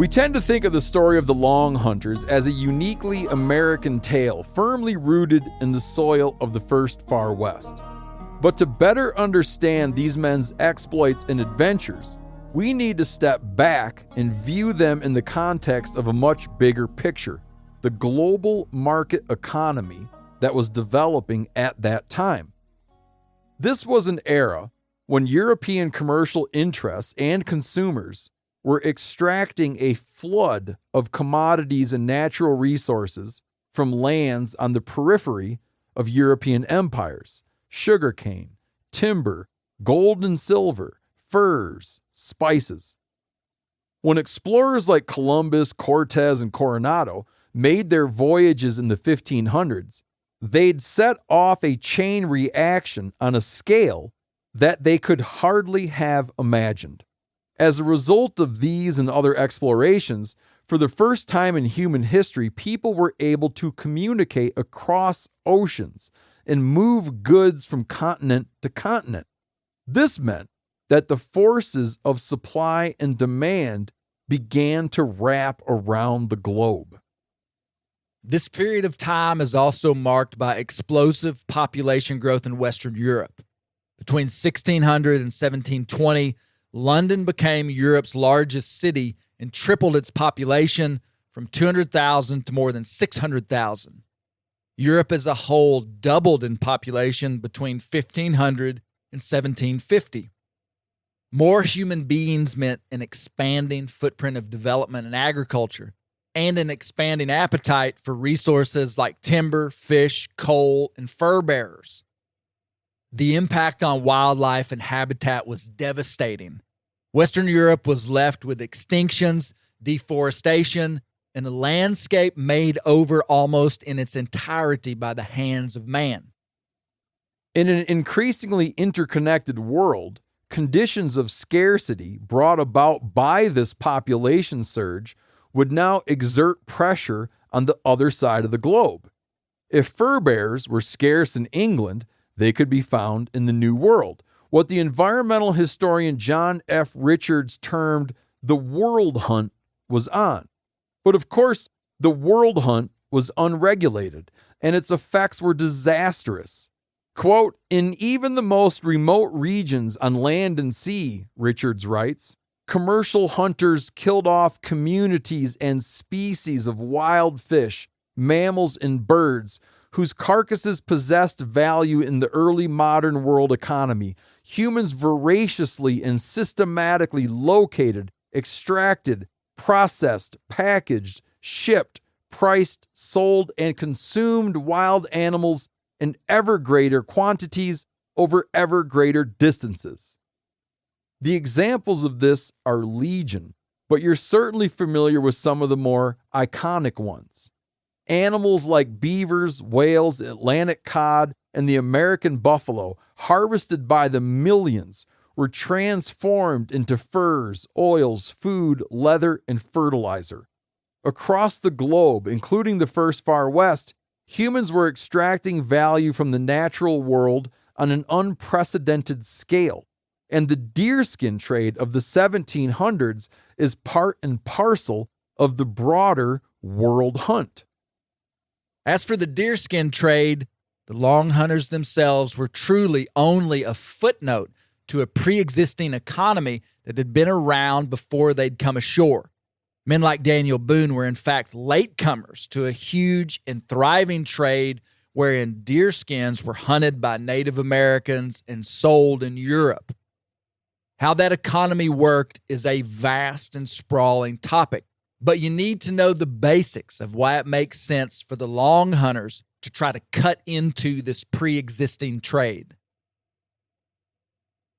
We tend to think of the story of the Long Hunters as a uniquely American tale, firmly rooted in the soil of the first Far West. But to better understand these men's exploits and adventures, we need to step back and view them in the context of a much bigger picture, the global market economy that was developing at that time. This was an era when European commercial interests and consumers were extracting a flood of commodities and natural resources from lands on the periphery of European empires: sugarcane, timber, gold and silver, furs, spices. When explorers like Columbus, Cortez, and Coronado made their voyages in the 1500s, they'd set off a chain reaction on a scale that they could hardly have imagined. As a result of these and other explorations, for the first time in human history, people were able to communicate across oceans and move goods from continent to continent. This meant that the forces of supply and demand began to wrap around the globe. This period of time is also marked by explosive population growth in Western Europe. Between 1600 and 1720, London became Europe's largest city and tripled its population from 200,000 to more than 600,000. Europe as a whole doubled in population between 1500 and 1750. More human beings meant an expanding footprint of development and agriculture, and an expanding appetite for resources like timber, fish, coal, and fur bearers. The impact on wildlife and habitat was devastating. Western Europe was left with extinctions, deforestation, and a landscape made over almost in its entirety by the hands of man. In an increasingly interconnected world, conditions of scarcity brought about by this population surge would now exert pressure on the other side of the globe. If fur bearers were scarce in England, they could be found in the New World, what the environmental historian John F. Richards termed the world hunt was on. But of course, the world hunt was unregulated, and its effects were disastrous. Quote, "In even the most remote regions on land and sea," Richards writes, "commercial hunters killed off communities and species of wild fish, mammals, and birds whose carcasses possessed value in the early modern world economy. Humans voraciously and systematically located, extracted, processed, packaged, shipped, priced, sold, and consumed wild animals in ever greater quantities over ever greater distances." The examples of this are legion, but you're certainly familiar with some of the more iconic ones. Animals like beavers, whales, Atlantic cod, and the American buffalo, harvested by the millions, were transformed into furs, oils, food, leather, and fertilizer. Across the globe, including the first Far West, humans were extracting value from the natural world on an unprecedented scale. And the deerskin trade of the 1700s is part and parcel of the broader world hunt. As for the deerskin trade, the Long Hunters themselves were truly only a footnote to a pre-existing economy that had been around before they'd come ashore. Men like Daniel Boone were in fact latecomers to a huge and thriving trade wherein deerskins were hunted by Native Americans and sold in Europe. How that economy worked is a vast and sprawling topic, but you need to know the basics of why it makes sense for the Long Hunters to try to cut into this pre-existing trade.